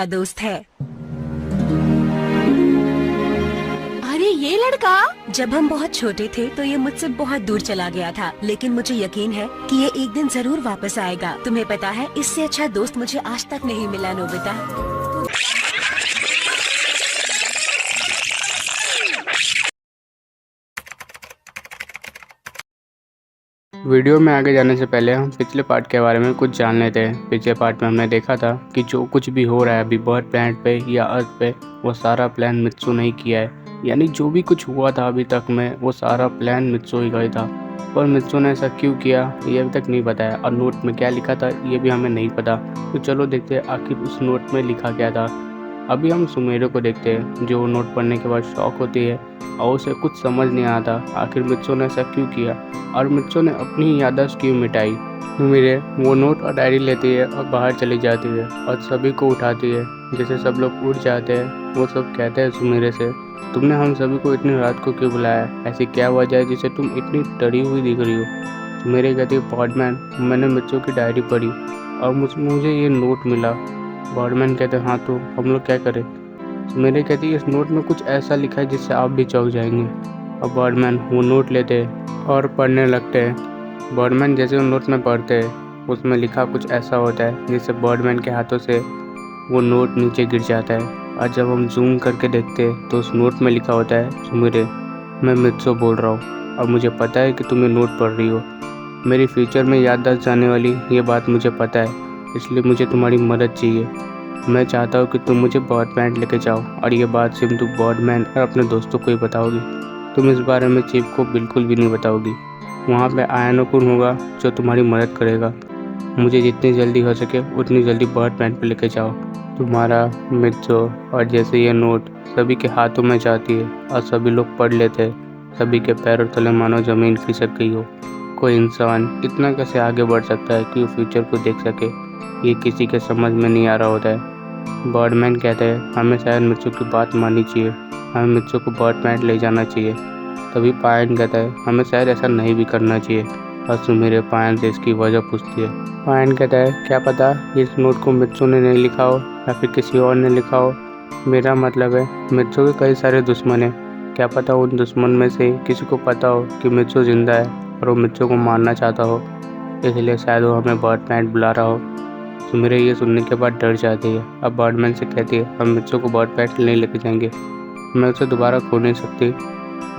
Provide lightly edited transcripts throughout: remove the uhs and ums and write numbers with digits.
दोस्त है। अरे ये लड़का, जब हम बहुत छोटे थे तो ये मुझसे बहुत दूर चला गया था, लेकिन मुझे यकीन है कि ये एक दिन जरूर वापस आएगा। तुम्हें पता है, इससे अच्छा दोस्त मुझे आज तक नहीं मिला नोबिता। वीडियो में आगे जाने से पहले हम पिछले पार्ट के बारे में कुछ जान लेते हैं। पिछले पार्ट में हमने देखा था कि जो कुछ भी हो रहा है अभी बर्ड प्लैनेट पे या अर्थ पे, वो सारा प्लान मित्सु ने ही किया है। यानी जो भी कुछ हुआ था अभी तक में, वो सारा प्लान मित्सु ही का ही था। पर मित्सु ने ऐसा क्यों किया ये अभी तक नहीं बताया, और नोट में क्या लिखा था ये भी हमें नहीं पता। तो चलो देखते हैं आखिर उस नोट में लिखा क्या था। अभी हम सुमेरो को देखते हैं, जो नोट पढ़ने के बाद शॉक होती है और उसे कुछ समझ नहीं आता आखिर मित्सु ने ऐसा क्यों किया और मित्सु ने अपनी याददाश्त क्यों मिटाई। सुमेरे वो नोट और डायरी लेती है और बाहर चली जाती है और सभी को उठाती है। जैसे सब लोग उठ जाते हैं, वो सब कहते हैं सुमेरे से, तुमने हम सभी को इतनी रात को क्यों बुलाया? ऐसी क्या वजह है जिसे तुम इतनी डरी हुई दिख रही हो? सुमेरे कहती है, बॉडमैन, मैंने मित्सु की डायरी पढ़ी और मुझे ये नोट मिला। बॉडमैन कहते हैं, हाँ तो हम लोग क्या करें? सुमेरे कहती है, इस नोट में कुछ ऐसा लिखा है जिससे आप भी चौंक जाएंगे। और बॉडमैन वो नोट लेते हैं और पढ़ने लगते हैं। बॉडमैन जैसे उन नोट में पढ़ते हैं, उसमें लिखा कुछ ऐसा होता है जिससे बॉडमैन के हाथों से वो नोट नीचे गिर जाता है। और जब हम जूम करके देखते हैं तो उस नोट में लिखा होता है, सुमेरे, मैं मित्सु बोल रहा हूँ और मुझे पता है कि तुम ये नोट पढ़ रही हो। मेरी फ्यूचर में याददाश्त जाने वाली ये बात मुझे पता है, इसलिए मुझे तुम्हारी मदद चाहिए। मैं चाहता हूँ कि तुम मुझे बर्ड प्लैनेट लेके जाओ और ये बात सिर्फ तुम बॉडमैन और अपने दोस्तों को ही बताओगी। तुम इस बारे में चीफ को बिल्कुल भी नहीं बताओगी। वहाँ पे आयानो-कुन होगा जो तुम्हारी मदद करेगा। मुझे जितनी जल्दी हो सके उतनी जल्दी बर्ड प्लैनेट पे लेके जाओ। तुम्हारा मित्सु। और जैसे ये नोट सभी के हाथों में जाती है और सभी लोग पढ़ लेते हैं, सभी के पैरों तले मानो ज़मीन खिसक गई हो। कोई इंसान इतना कैसे आगे बढ़ सकता है कि वो फ्यूचर को देख सके, ये किसी के समझ में नहीं आ रहा होता है। बर्डमैन कहते हैं, हमें शायद मित्सु की बात माननी चाहिए, हमें मित्सु को बर्ड प्लैनेट ले जाना चाहिए। तभी पायन कहता है, हमें शायद ऐसा नहीं भी करना चाहिए। और सुमेरे पायन से इसकी वजह पूछती है। पायन कहता है, क्या पता इस नोट को मित्सु ने नहीं लिखा हो या फिर किसी और ने लिखा हो। मेरा मतलब है मित्सु के कई सारे दुश्मन हैं, क्या पता उन दुश्मन में से किसी को पता हो कि मित्सु जिंदा है और वो मित्सु को मारना चाहता हो, इसलिए शायद वो हमें बर्ड प्लैनेट बुला रहा हो। सुमेरे ये सुनने के बाद डर जाती है। अब बर्डमैन से कहती है, हम मित्सु को बर्ड प्लैनेट नहीं लेके जाएंगे, मैं उसे दोबारा खो नहीं सकती।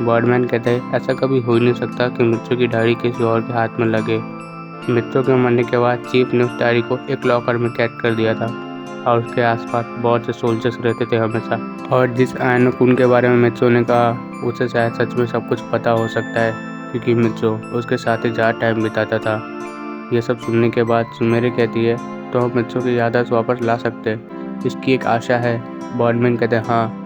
बर्डमैन कहता है, ऐसा कभी हो ही नहीं सकता कि मित्सु की डायरी किसी और के हाथ में लगे। मित्सु के मरने के बाद चीफ ने उस डायरी को एक लॉकर में कैद कर दिया था और उसके आसपास बहुत से सोल्जर्स रहते थे हमेशा। और जिस आयानो-कुन के बारे में मित्सु ने कहा, उसे शायद सच में सब कुछ पता हो सकता है, क्योंकि मित्सु उसके साथ ही ज़्यादा टाइम बिताता था। ये सब सुनने के बाद सुमेरे कहती है, तो हम मित्सु की याददाश्त वापस ला सकते हैं, इसकी एक आशा है। बॉडमैन कहते हैं, हाँ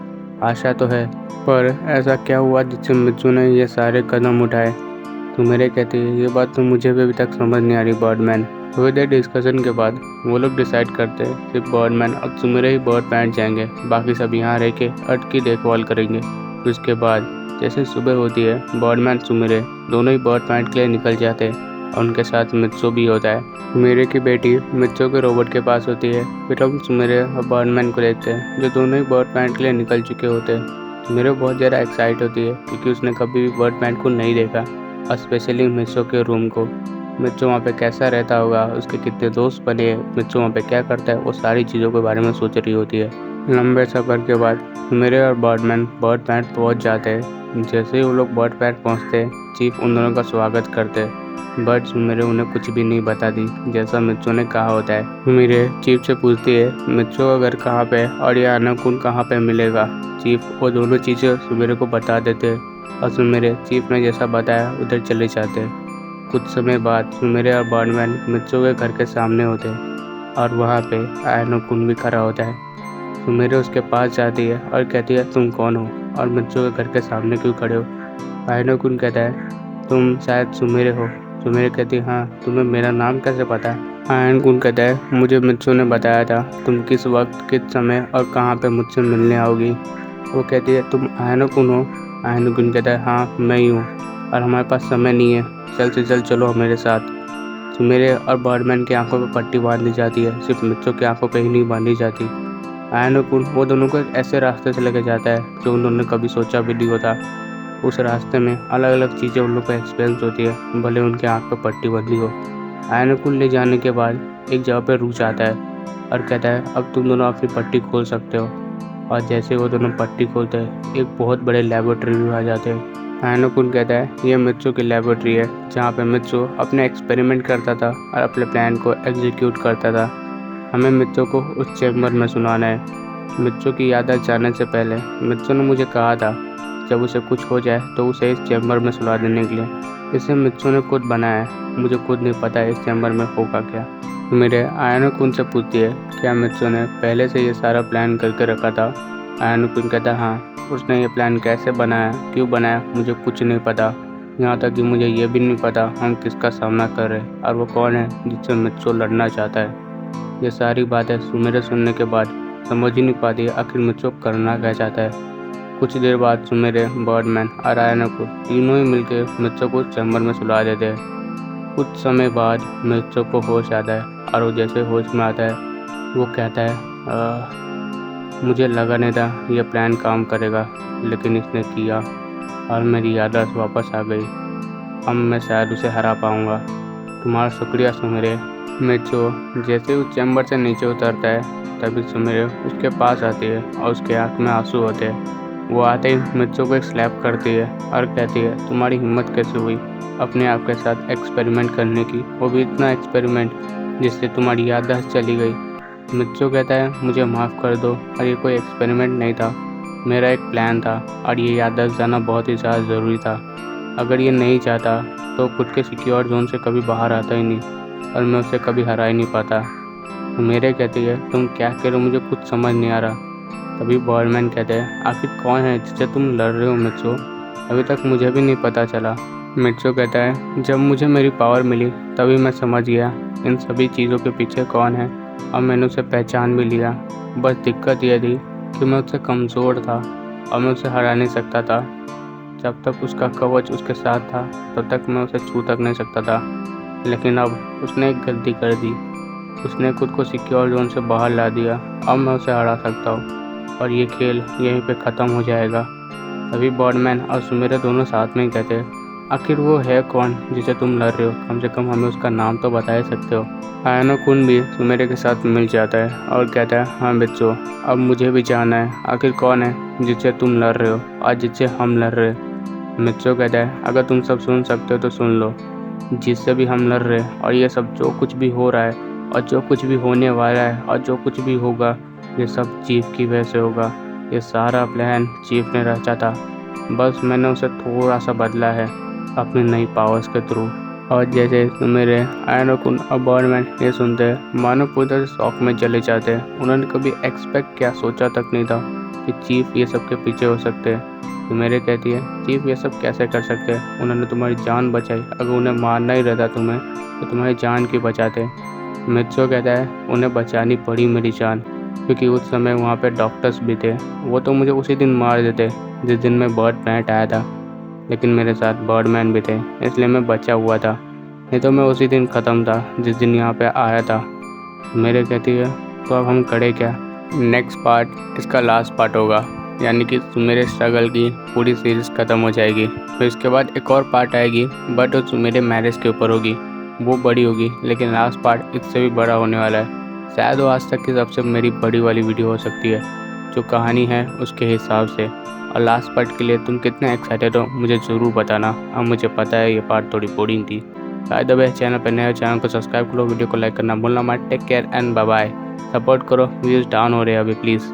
आशा तो है, पर ऐसा क्या हुआ जिससे मित्सु ने ये सारे कदम उठाए? सुमेरे कहती है, ये बात तो मुझे भी अभी तक समझ नहीं आ रही बॉडमैन। थोड़ी देर डिस्कशन के बाद वो लोग डिसाइड करते हैं सिर्फ बॉडमैन और सुमेरे ही बर्ड प्लैनेट जाएंगे, बाकी सब यहाँ रह के अर्थ की देखभाल करेंगे। फिर उसके बाद जैसे सुबह होती है, बॉडमैन सुमेरे दोनों ही बर्ड प्लैनेट के लिए निकल जाते हैं और उनके साथ मित्सु भी होता है। सुमेरे की बेटी मित्सु के रोबोट के पास होती है। फिर हम सुमेरे और बर्डमैन को देखते हैं, जो दोनों ही बर्ड प्लैनेट के लिए निकल चुके होते हैं। सुमेरे बहुत ज़्यादा एक्साइट होती है क्योंकि उसने कभी भी बर्ड प्लैनेट को नहीं देखा, और स्पेशली मित्सु के रूम को। मित्सु वहाँ पे कैसा रहता होगा, उसके कितने दोस्त बने, मित्सु वहाँ पे क्या करता है, वो सारी चीज़ों के बारे में सोच रही होती है। लंबे सफ़र के बाद सुमेरे और बर्डमैन बर्ड प्लैनेट पहुँच जाते हैं। जैसे ही वो लोग बर्ड प्लैनेट पहुँचते हैं, चीफ उन दोनों का स्वागत करते हैं। बट सुमेरे उन्हें कुछ भी नहीं बताती, जैसा मित्सु ने कहा होता है। सुमेरे चीफ से पूछती है, मित्सु का घर कहाँ पे और ये आयानो-कुन कहाँ पे मिलेगा? चीफ वो दोनों चीज़ें सुमेरे को बता देते हैं और सुमेरे चीफ ने जैसा बताया उधर चले जाते हैं। कुछ समय बाद सुमेरे और बर्डमैन मित्सु के घर के सामने होते हैं और वहाँ पे आयानो-कुन भी खड़ा होता है। सुमेरे उसके पास जाती है और कहती है, तुम कौन हो और मित्सु के घर के सामने क्यों खड़े हो? आयानो-कुन कहता है, तुम शायद सुमेरे हो। सुमेरे कहती है, हाँ तुम्हें मेरा नाम कैसे पता है? आयानो-कुन कहता है, मुझे मित्सु ने बताया था तुम किस वक्त किस समय और कहाँ पे मुझसे मिलने आओगी। वो कहती है, तुम आयानो-कुन हो? आयानो-कुन कहता है, हाँ मैं ही हूँ और हमारे पास समय नहीं है, जल्द से जल्द चलो मेरे साथ। सुमेरे और बर्डमैन की आंखों पर पट्टी बांध दी जाती है, सिर्फ मित्सु की आंखों पर ही नहीं बांधी जाती। आयन और कुन वो दोनों को एक ऐसे रास्ते से लेके जाता है जो उन्होंने कभी सोचा भी नहीं होता। उस रास्ते में अलग अलग चीज़ें उन लोग को एक्सपीरियंस होती है, भले उनके आँख पे पट्टी बंधी हो। आयन और कुन ले जाने के बाद एक जगह पे रुक जाता है और कहता है अब तुम दोनों अपनी पट्टी खोल सकते हो। और जैसे वो दोनों पट्टी खोलते हैं एक बहुत बड़े लेबोरेटरी में आ जाते हैं। आयन और कुन कहता है ये मित्सु की लेबोरेटरी है जहाँ पे मित्सु अपने एक्सपेरिमेंट करता था और अपने प्लान को एग्जीक्यूट करता था। हमें मित्सु को उस चैम्बर में सुनाना है। मित्सु की यादें जाने से पहले मित्सु ने मुझे कहा था जब उसे कुछ हो जाए तो उसे इस चैम्बर में सुला देने के लिए। इसे मित्सु ने खुद बनाया है, मुझे खुद नहीं पता है इस चैम्बर में होगा क्या। मेरे आयन कुन से पूछती है क्या मित्सु ने पहले से ये सारा प्लान करके रखा था। आयन कुन कहता है हाँ, उसने ये प्लान कैसे बनाया, क्यों बनाया, मुझे कुछ नहीं पता। यहाँ तक कि मुझे ये भी नहीं पता हम किसका सामना कर रहे हैं और वो कौन है जिससे मित्सु लड़ना चाहता है। ये सारी बातें सुमेरे सुनने के बाद समझ ही नहीं पाती आखिर मित्सु करना क्या चाहता है। कुछ देर बाद सुमेरे, बर्डमैन और आयन कुन तीनों ही मिलकर मित्सु को चैम्बर में सुला देते हैं। कुछ समय बाद मित्सु को होश आता है और वो जैसे होश में आता है वो कहता है मुझे लगा नहीं था ये प्लान काम करेगा, लेकिन इसने किया और मेरी याददाश्त वापस आ गई। अब मैं शायद उसे हरा पाऊँगा। तुम्हारा शुक्रिया सुमेरे। मित्सु जैसे उस चैम्बर से नीचे उतरता है तभी सुमेरे उसके पास आती है और उसके आँख में आंसू होते हैं। वो आते ही मित्सु को एक स्लैप करती है और कहती है तुम्हारी हिम्मत कैसे हुई अपने आप के साथ एक्सपेरिमेंट करने की, वो भी इतना एक्सपेरिमेंट जिससे तुम्हारी याददाश्त चली गई। मित्सु कहता है मुझे माफ़ कर दो और ये कोई एक्सपेरिमेंट नहीं था, मेरा एक प्लान था और ये याददाश्त जाना बहुत ही ज़्यादा ज़रूरी था। अगर ये नहीं चाहता तो खुद के सिक्योर जोन से कभी बाहर आता ही नहीं और मैं उसे कभी हरा ही नहीं पाता। मेरे कहती है तुम क्या कह रहे हो, मुझे कुछ समझ नहीं आ रहा। तभी बर्डमैन कहते हैं आखिर कौन है जिससे तुम लड़ रहे हो मित्सु, अभी तक मुझे भी नहीं पता चला। मित्सु कहता है जब मुझे मेरी पावर मिली तभी मैं समझ गया इन सभी चीज़ों के पीछे कौन है और मैंने उसे पहचान भी लिया। बस दिक्कत यह थी कि मैं उससे कमज़ोर था और मैं उसे हरा नहीं सकता था। जब तक उसका कवच उसके साथ था तब तक मैं उसे छू तक नहीं सकता था, लेकिन अब उसने एक गलती कर दी, उसने खुद को सिक्योर जोन से बाहर ला दिया। अब मैं उसे हरा सकता हूँ और ये खेल यहीं पे ख़त्म हो जाएगा। तभी बर्डमैन और सुमेरे दोनों साथ में ही कहते हैं आखिर वो है कौन जिसे तुम लड़ रहे हो, कम से कम हमें उसका नाम तो बता ही सकते हो। आयन कुन भी सुमेरे के साथ मिल जाता है और कहता है हाँ मित्सु, अब मुझे भी जानना है आखिर कौन है जिससे तुम लड़ रहे हो और जिससे हम लड़ रहे हैं। मित्सु कहता है अगर तुम सब सुन सकते हो तो सुन लो, जिससे भी हम लड़ रहे हैं और ये सब जो कुछ भी हो रहा है और जो कुछ भी होने वाला है और जो कुछ भी होगा ये सब चीफ की वजह से होगा। ये सारा प्लान चीफ ने रचा था, बस मैंने उसे थोड़ा सा बदला है अपनी नई पावर्स के थ्रू। और जैसे मेरे आयन कुन और बर्डमैन ये सुनते हैं मानो पूरी तरह शॉक में चले जाते हैं। उन्होंने कभी एक्सपेक्ट क्या सोचा तक नहीं था कि चीफ ये सब के पीछे हो सकते हैं। तो मेरे कहती है चीफ ये सब कैसे कर सकते हैं, उन्होंने तुम्हारी जान बचाई, अगर उन्हें मारना ही रहता तुम्हें तो तुम्हारी जान क्यों बचाते। मित्सु कहता है उन्हें बचानी पड़ी मेरी जान, क्योंकि उस समय वहाँ पे डॉक्टर्स भी थे, वो तो मुझे उसी दिन मार देते जिस दिन मैं बर्ड प्लैनेट आया था, लेकिन मेरे साथ बर्डमैन भी थे इसलिए मैं बचा हुआ था, नहीं तो मैं उसी दिन ख़त्म था जिस दिन यहाँ पे आया था। मेरे कहती है तो अब हम करे क्या। नेक्स्ट पार्ट इसका लास्ट पार्ट होगा, यानी कि मेरे स्ट्रगल की पूरी सीरीज़ ख़त्म हो जाएगी। फिर इसके बाद एक और पार्ट आएगी बट उस मेरे मैरिज के ऊपर होगी, वो बड़ी होगी, लेकिन लास्ट पार्ट इससे भी बड़ा होने वाला है। शायद वो आज तक की सबसे मेरी बड़ी वाली वीडियो हो सकती है जो कहानी है उसके हिसाब से। और लास्ट पार्ट के लिए तुम कितने एक्साइटेड हो मुझे ज़रूर बताना। अब मुझे पता है ये पार्ट थोड़ी बोरिंग थी। बाय द वे चैनल पर नए हो चैनल को सब्सक्राइब करो, वीडियो को लाइक करना भूलना मत। Take care and bye bye. Support करो, व्यूज़ डाउन हो रहे हैं अभी प्लीज़।